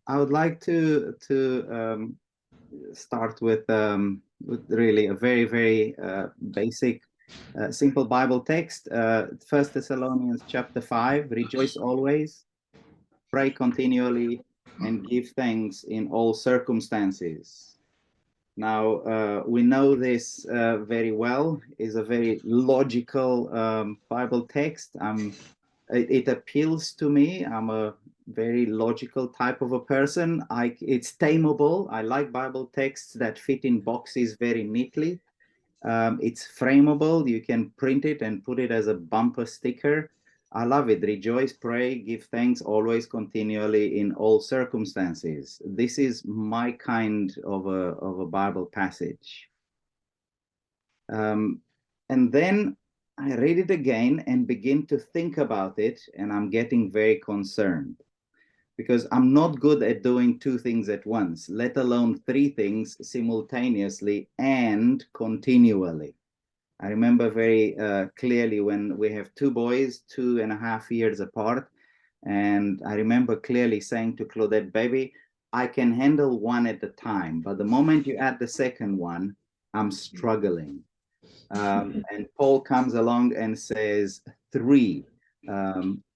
I would like to start with really a very basic, simple Bible text. First Thessalonians chapter 5. Rejoice always, pray continually, and give thanks in all circumstances. Now we know this very well. Is a very logical Bible text. It appeals to me. I'm a very logical type of a person. It's tameable. I like Bible texts that fit in boxes very neatly. It's frameable. You can print it and put it as a bumper sticker. I love it. Rejoice, pray, give thanks always, continually, in all circumstances. This is my kind of a Bible passage. And then I read it again and begin to think about it, and I'm getting very concerned because I'm not good at doing two things at once, let alone three things simultaneously and continually. I remember very clearly when we have two boys, 2.5 years apart, and I remember clearly saying to Claudette, baby, I can handle one at a time, but the moment you add the second one, I'm struggling. And Paul comes along and says three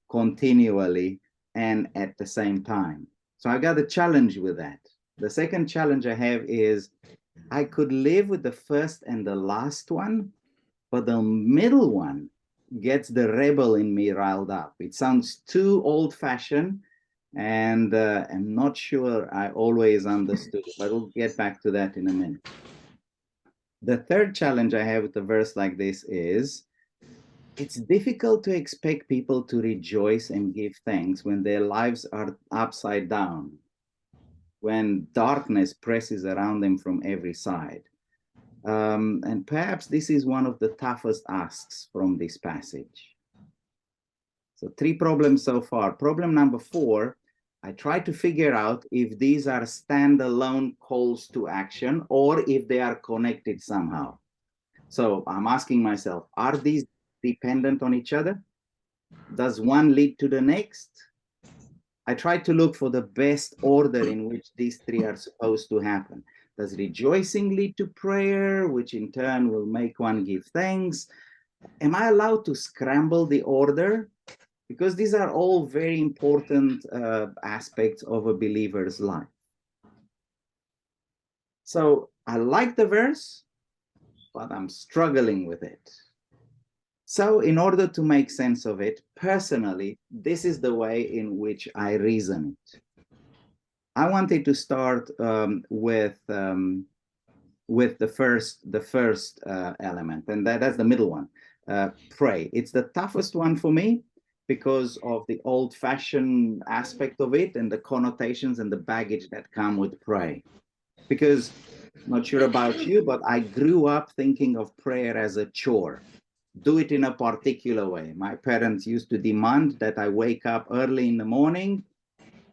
continually and at the same time. So I got a challenge with that. The second challenge I have is I could live with the first and the last one, but the middle one gets the rebel in me riled up. It sounds too old-fashioned, and I'm not sure I always understood, but we'll get back to that in a minute. The third challenge I have with a verse like this is it's difficult to expect people to rejoice and give thanks when their lives are upside down, when darkness presses around them from every side. And perhaps this is one of the toughest asks from this passage. So 3 problems so far. Problem number 4, I try to figure out if these are standalone calls to action or if they are connected somehow. So I'm asking myself, are these dependent on each other? Does one lead to the next? I try to look for the best order in which these 3 are supposed to happen. Does rejoicing lead to prayer, which in turn will make one give thanks? Am I allowed to scramble the order? Because these are all very important aspects of a believer's life. So I like the verse, but I'm struggling with it. So in order to make sense of it, personally, this is the way in which I reason it. I wanted to start with the first element, and that's the middle one, pray. It's the toughest one for me because of the old-fashioned aspect of it and the connotations and the baggage that come with pray. Because, not sure about you, but I grew up thinking of prayer as a chore. Do it in a particular way. My parents used to demand that I wake up early in the morning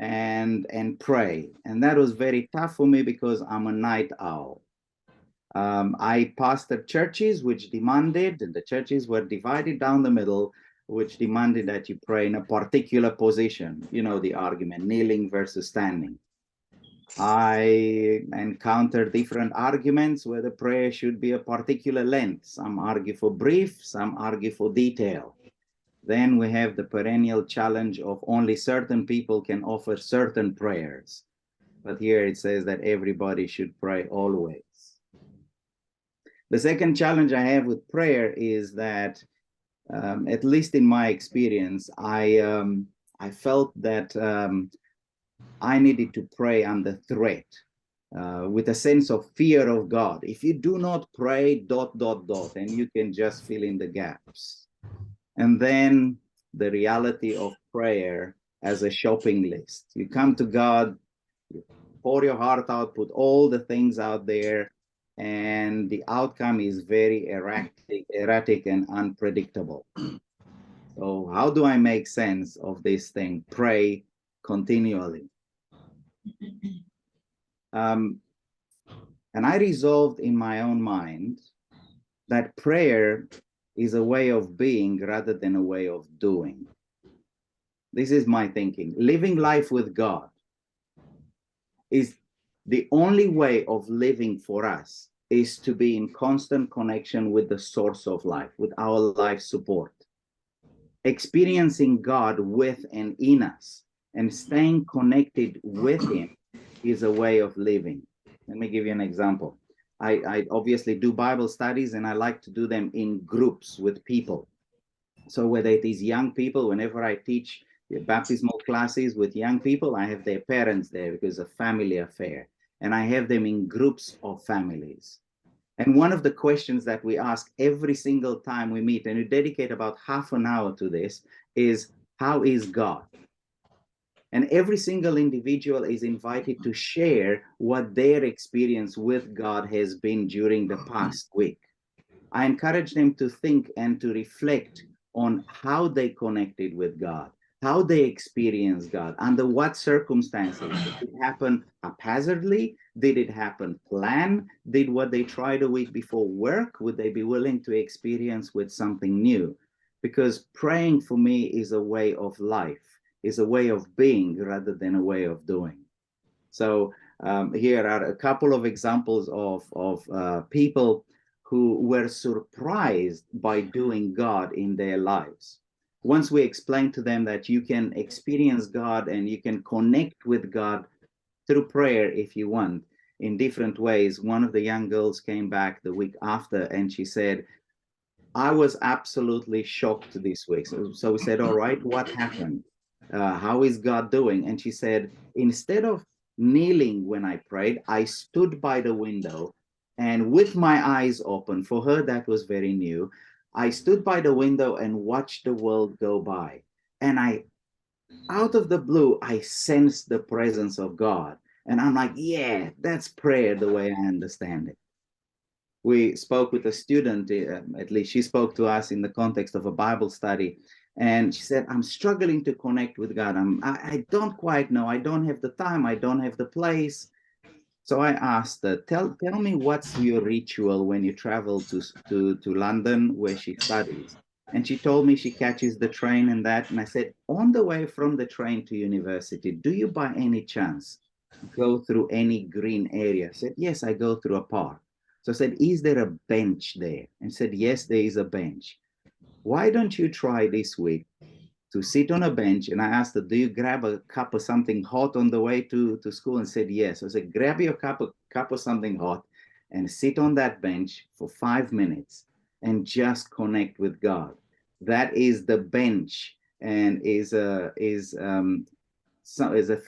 and pray. And that was very tough for me because I'm a night owl. I pastored churches which demanded, and the churches were divided down the middle, which demanded that you pray in a particular position. You know the argument, kneeling versus standing. I encountered different arguments where the prayer should be a particular length. Some argue for brief, some argue for detail. Then we have the perennial challenge of only certain people can offer certain prayers. But here it says that everybody should pray always. The second challenge I have with prayer is that, at least in my experience, I felt that I needed to pray under threat, with a sense of fear of God. If you do not pray, ... and you can just fill in the gaps. And then the reality of prayer as a shopping list. You come to God, you pour your heart out, put all the things out there, and the outcome is very erratic and unpredictable. So how do I make sense of this thing? Pray continually. And I resolved in my own mind that prayer is a way of being rather than a way of doing. This is my thinking. Living life with God is the only way of living for us is to be in constant connection with the source of life, with our life support. Experiencing God with and in us and staying connected with Him is a way of living. Let me give you an example. I obviously do Bible studies, and I like to do them in groups with people. So whether it is young people, whenever I teach baptismal classes with young people, I have their parents there because it's a family affair. And I have them in groups of families. And one of the questions that we ask every single time we meet, and we dedicate about half an hour to this, is how is God? And every single individual is invited to share what their experience with God has been during the past week. I encourage them to think and to reflect on how they connected with God, how they experienced God, under what circumstances. Did it happen haphazardly? Did it happen planned? Did what they tried a week before work? Would they be willing to experience with something new? Because praying for me is a way of life, is a way of being rather than a way of doing. So here are a couple of examples of people who were surprised by doing God in their lives. Once we explained to them that you can experience God and you can connect with God through prayer if you want in different ways, one of the young girls came back the week after and she said, I was absolutely shocked this week. So we said, all right, what happened? How is God doing? And she said, instead of kneeling when I prayed, I stood by the window and with my eyes open, for her, that was very new. I stood by the window and watched the world go by. And out of the blue, I sensed the presence of God. And I'm like, yeah, that's prayer the way I understand it. We spoke with a student, at least she spoke to us in the context of a Bible study. And she said, I'm struggling to connect with God. I don't quite know. I don't have the time. I don't have the place. So I asked her, tell me what's your ritual when you travel to London where she studies. And she told me she catches the train and that. And I said, on the way from the train to university, do you by any chance go through any green area? I said, yes, I go through a park. So I said, is there a bench there? And said, yes, there is a bench. Why don't you try this week to sit on a bench? And I asked her, do you grab a cup of something hot on the way to school? And said, yes. I said, grab your cup of something hot and sit on that bench for 5 minutes and just connect with God. That is the bench and is a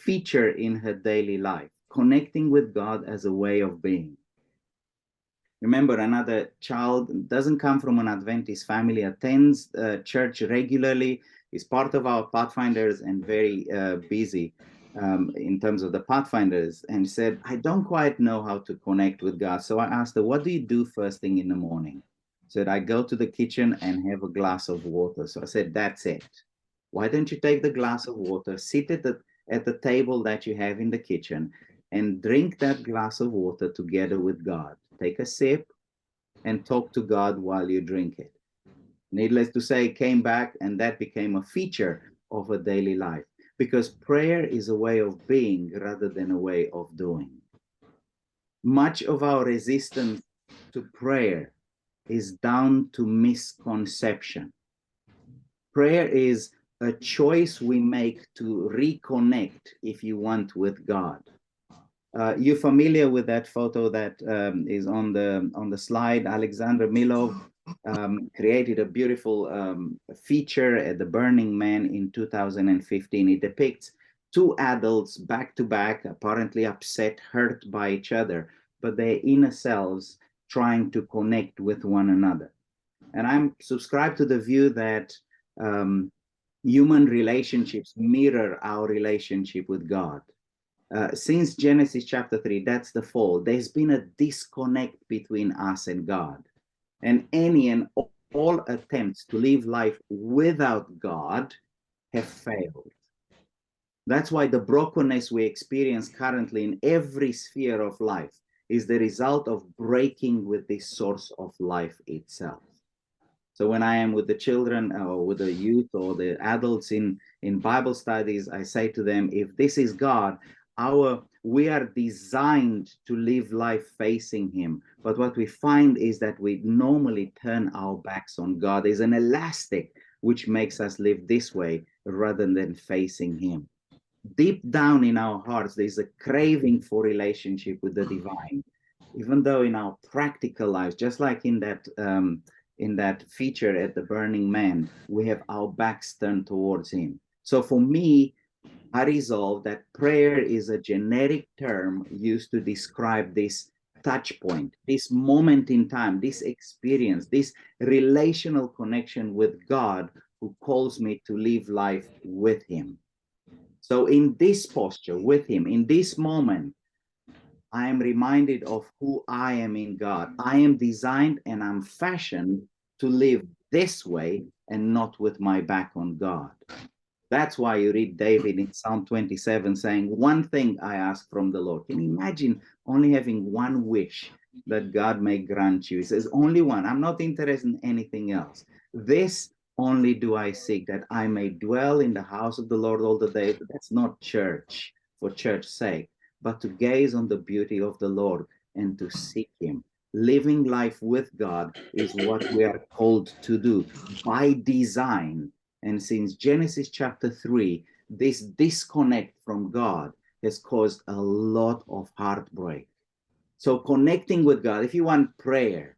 feature in her daily life, connecting with God as a way of being. Remember, another child doesn't come from an Adventist family, attends church regularly, is part of our Pathfinders and very busy in terms of the Pathfinders, and said, I don't quite know how to connect with God. So I asked her, what do you do first thing in the morning? Said, I go to the kitchen and have a glass of water. So I said, that's it. Why don't you take the glass of water, sit at the table that you have in the kitchen, and drink that glass of water together with God. Take a sip and talk to God while you drink it. Needless to say, came back and that became a feature of a daily life because prayer is a way of being rather than a way of doing. Much of our resistance to prayer is down to misconception. Prayer is a choice we make to reconnect, if you want, with God. You're familiar with that photo that is on the slide. Alexander Milov created a beautiful feature at the Burning Man in 2015. It depicts two adults back to back, apparently upset, hurt by each other, but their inner selves trying to connect with one another. And I'm subscribed to the view that human relationships mirror our relationship with God. Since Genesis chapter 3, that's the fall, there's been a disconnect between us and God. And any and all attempts to live life without God have failed. That's why the brokenness we experience currently in every sphere of life is the result of breaking with the source of life itself. So when I am with the children or with the youth or the adults in Bible studies, I say to them, if this is God, We are designed to live life facing him. But what we find is that we normally turn our backs on God. There's an elastic which makes us live this way rather than facing him. Deep down in our hearts, there's a craving for relationship with the divine, even though in our practical lives, just like in that feature at the Burning Man, we have our backs turned towards him. So for me, I resolved that prayer is a generic term used to describe this touch point, this moment in time, this experience, this relational connection with God who calls me to live life with him. So in this posture with him, in this moment, I am reminded of who I am in God. I am designed and I'm fashioned to live this way and not with my back on God. That's why you read David in Psalm 27 saying, one thing I ask from the Lord. Can you imagine only having one wish that God may grant you? He says, only one. I'm not interested in anything else. This only do I seek, that I may dwell in the house of the Lord all the days. That's not church for church's sake, but to gaze on the beauty of the Lord and to seek him. Living life with God is what we are called to do by design. And since Genesis chapter 3, this disconnect from God has caused a lot of heartbreak. So connecting with God, if you want prayer,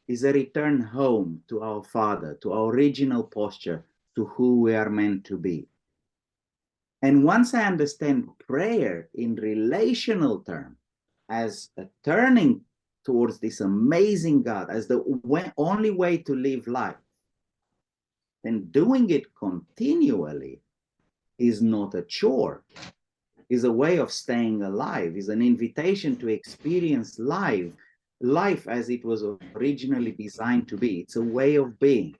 is a return home to our Father, to our original posture, to who we are meant to be. And once I understand prayer in relational terms as a turning towards this amazing God, as the only way to live life, then doing it continually is not a chore, is a way of staying alive, is an invitation to experience life as it was originally designed to be. It's a way of being.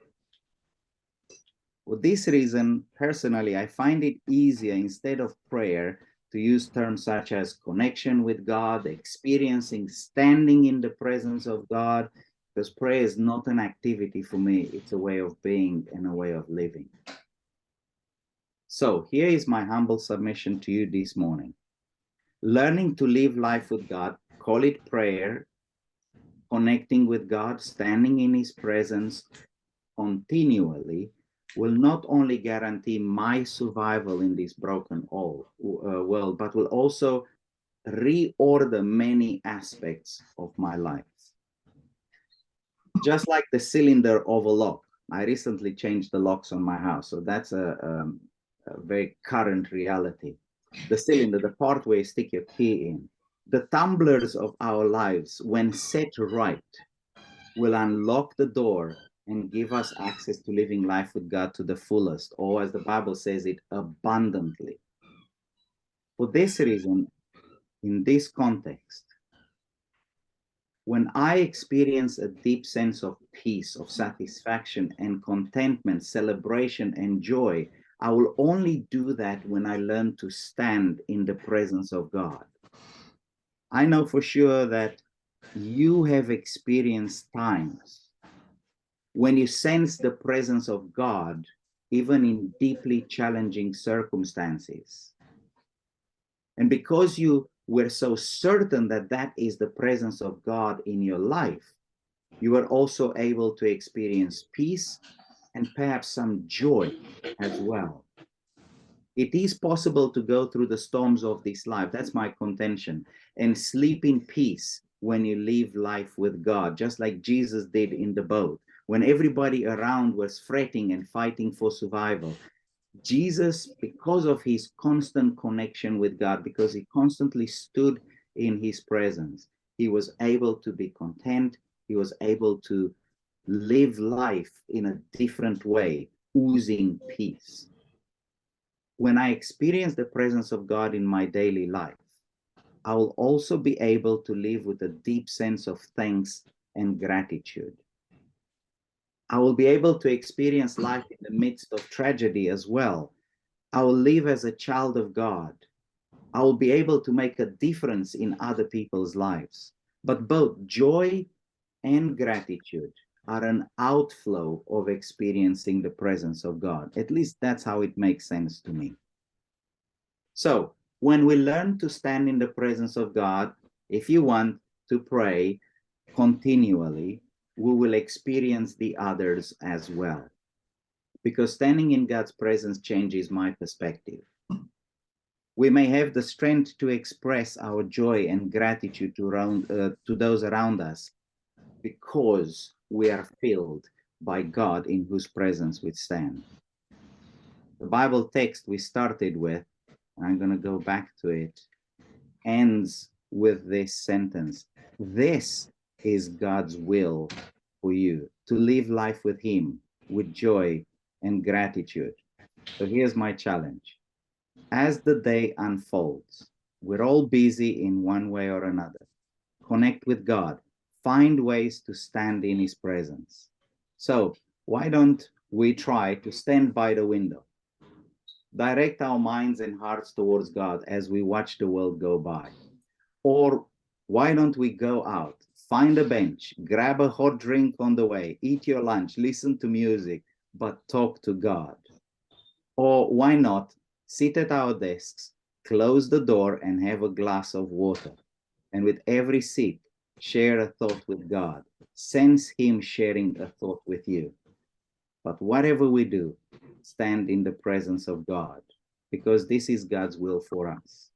For this reason, personally, I find it easier, instead of prayer, to use terms such as connection with God, experiencing, standing in the presence of God, because prayer is not an activity for me, it's a way of being and a way of living. So here is my humble submission to you this morning. Learning to live life with God, call it prayer, connecting with God, standing in his presence continually, will not only guarantee my survival in this broken world, but will also reorder many aspects of my life. Just like the cylinder of a lock. I recently changed the locks on my house, so that's a very current reality. The cylinder, the part where you stick your key in. The tumblers of our lives, when set right, will unlock the door and give us access to living life with God to the fullest, or as the Bible says it, abundantly. For this reason, in this context, when I experience a deep sense of peace, of satisfaction and contentment, celebration and joy, I will only do that when I learn to stand in the presence of God. I know for sure that you have experienced times when you sense the presence of God, even in deeply challenging circumstances. And because you were so certain that that is the presence of God in your life, you were also able to experience peace and perhaps some joy as well. It is possible to go through the storms of this life, that's my contention, and sleep in peace when you live life with God, just like Jesus did in the boat. When everybody around was fretting and fighting for survival, Jesus, because of his constant connection with God, because he constantly stood in his presence, he was able to be content. He was able to live life in a different way, oozing peace. When I experience the presence of God in my daily life, I will also be able to live with a deep sense of thanks and gratitude. I will be able to experience life in the midst of tragedy as well. I will live as a child of God. I will be able to make a difference in other people's lives. But both joy and gratitude are an outflow of experiencing the presence of God. At least that's how it makes sense to me. So When we learn to stand in the presence of God, if you want to pray continually, we will experience the others as well. Because standing in God's presence changes my perspective. We may have the strength to express our joy and gratitude to those around us because we are filled by God in whose presence we stand. The Bible text we started with, I'm going to go back to it, ends with this sentence. This is God's will for you, to live life with Him, with joy and gratitude. So here's my challenge. As the day unfolds, we're all busy in one way or another. Connect with God. Find ways to stand in His presence. So why don't we try to stand by the window? Direct our minds and hearts towards God as we watch the world go by. Or why don't we go out, find a bench, grab a hot drink on the way, eat your lunch, listen to music, but talk to God? Or why not sit at our desks, close the door, and have a glass of water? And with every sip, share a thought with God. Sense Him sharing a thought with you. But whatever we do, stand in the presence of God, because this is God's will for us.